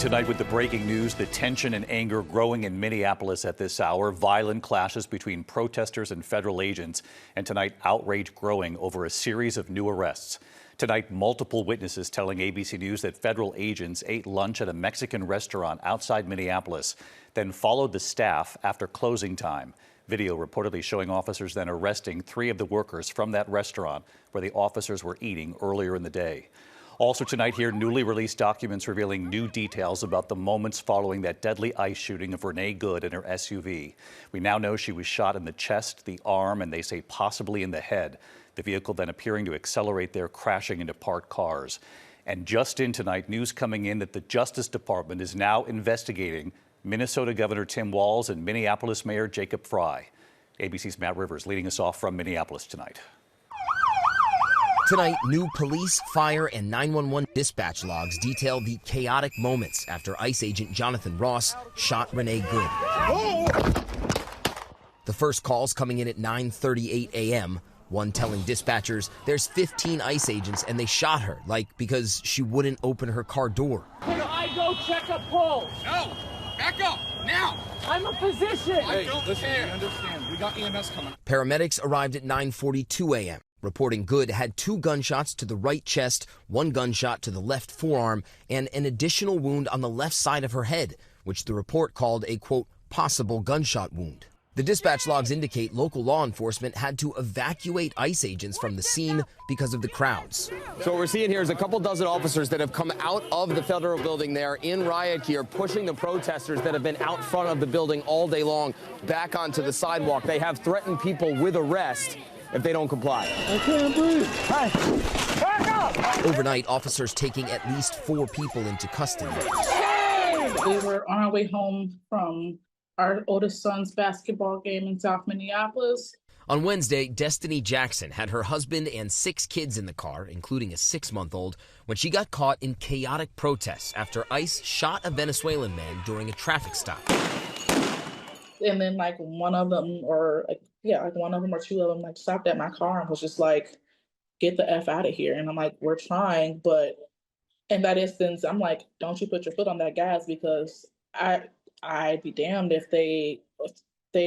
Tonight with the breaking news, the tension and anger growing in Minneapolis at this hour. Violent clashes between protesters and federal agents. And tonight, outrage growing over a series of new arrests. Tonight, multiple witnesses telling ABC News that federal agents ate lunch at a Mexican restaurant outside Minneapolis, then followed the staff after closing time. Video reportedly showing officers then arresting 3 of the workers from that restaurant where the officers were eating earlier in the day. Also tonight here, newly released documents revealing new details about the moments following that deadly ICE shooting of Renee Good in her SUV. We now know she was shot in the chest, the arm, and they say possibly in the head. The vehicle then appearing to accelerate there, crashing into parked cars. And just in tonight, news coming in that the Justice Department is now investigating Minnesota Governor Tim Walz and Minneapolis Mayor Jacob Frey. ABC's Matt Rivers leading us off from Minneapolis tonight. Tonight, new police, fire, and 911 dispatch logs detail the chaotic moments after ICE agent Jonathan Ross shot Renee Good. The first calls coming in at 9:38 a.m., one telling dispatchers there's 15 ICE agents and they shot her, because she wouldn't open her car door. Can I go check a pulse? No! Back up! Now! I'm a physician! I don't care! We understand. We got EMS coming. Paramedics arrived at 9:42 a.m., reporting Good had 2 gunshots to the right chest, 1 gunshot to the left forearm, and an additional wound on the left side of her head, which the report called a, quote, possible gunshot wound. The dispatch logs indicate local law enforcement had to evacuate ICE agents from the scene because of the crowds. So what we're seeing here is a couple dozen officers that have come out of the federal building there in riot gear, pushing the protesters that have been out front of the building all day long back onto the sidewalk. They have threatened people with arrest if they don't comply. I can't breathe. Hi. Back up! Overnight, officers taking at least 4 people into custody. We were on our way home from our oldest son's basketball game in South Minneapolis. On Wednesday, Destiny Jackson had her husband and 6 kids in the car, including a 6-month-old, when she got caught in chaotic protests after ICE shot a Venezuelan man during a traffic stop. And then one of them or 2 of them stopped at my car and was just like, get the F out of here. And I'm like, we're trying, but in that instance, I'm like, don't you put your foot on that gas, because I'd be damned if they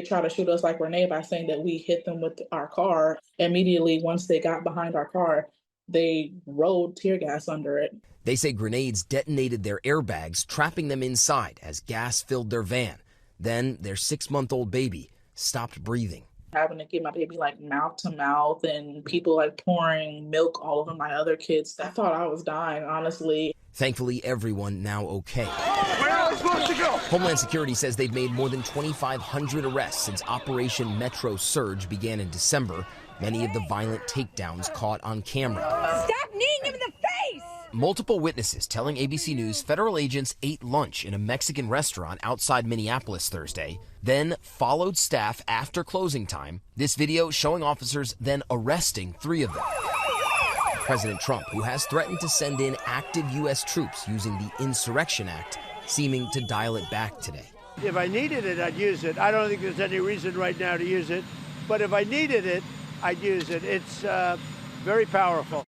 try to shoot us like Renee by saying that we hit them with our car. Immediately, once they got behind our car, they rolled tear gas under it. They say grenades detonated their airbags, trapping them inside as gas filled their van. Then their 6-month-old baby stopped breathing. Having to get my baby mouth to mouth and people pouring milk all over my other kids. I thought I was dying, honestly. Thankfully, everyone now okay. Where are we supposed to go? Homeland Security says they've made more than 2,500 arrests since Operation Metro Surge began in December. Many of the violent takedowns caught on camera. Stop kneeing him in the face! Multiple witnesses telling ABC News federal agents ate lunch in a Mexican restaurant outside Minneapolis Thursday, then followed staff after closing time. This video showing officers then arresting 3 of them. President Trump, who has threatened to send in active U.S. troops using the Insurrection Act, seeming to dial it back today. If I needed it, I'd use it. I don't think there's any reason right now to use it, but if I needed it, I'd use it. It's very powerful.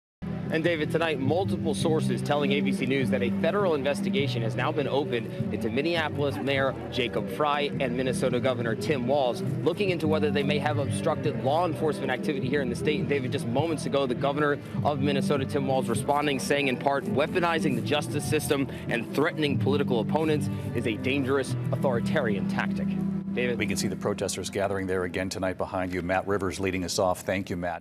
And David, tonight, multiple sources telling ABC News that a federal investigation has now been opened into Minneapolis Mayor Jacob Frey and Minnesota Governor Tim Walz, looking into whether they may have obstructed law enforcement activity here in the state. And David, just moments ago, the governor of Minnesota, Tim Walz, responding, saying in part, weaponizing the justice system and threatening political opponents is a dangerous authoritarian tactic. David. We can see the protesters gathering there again tonight behind you. Matt Rivers leading us off. Thank you, Matt.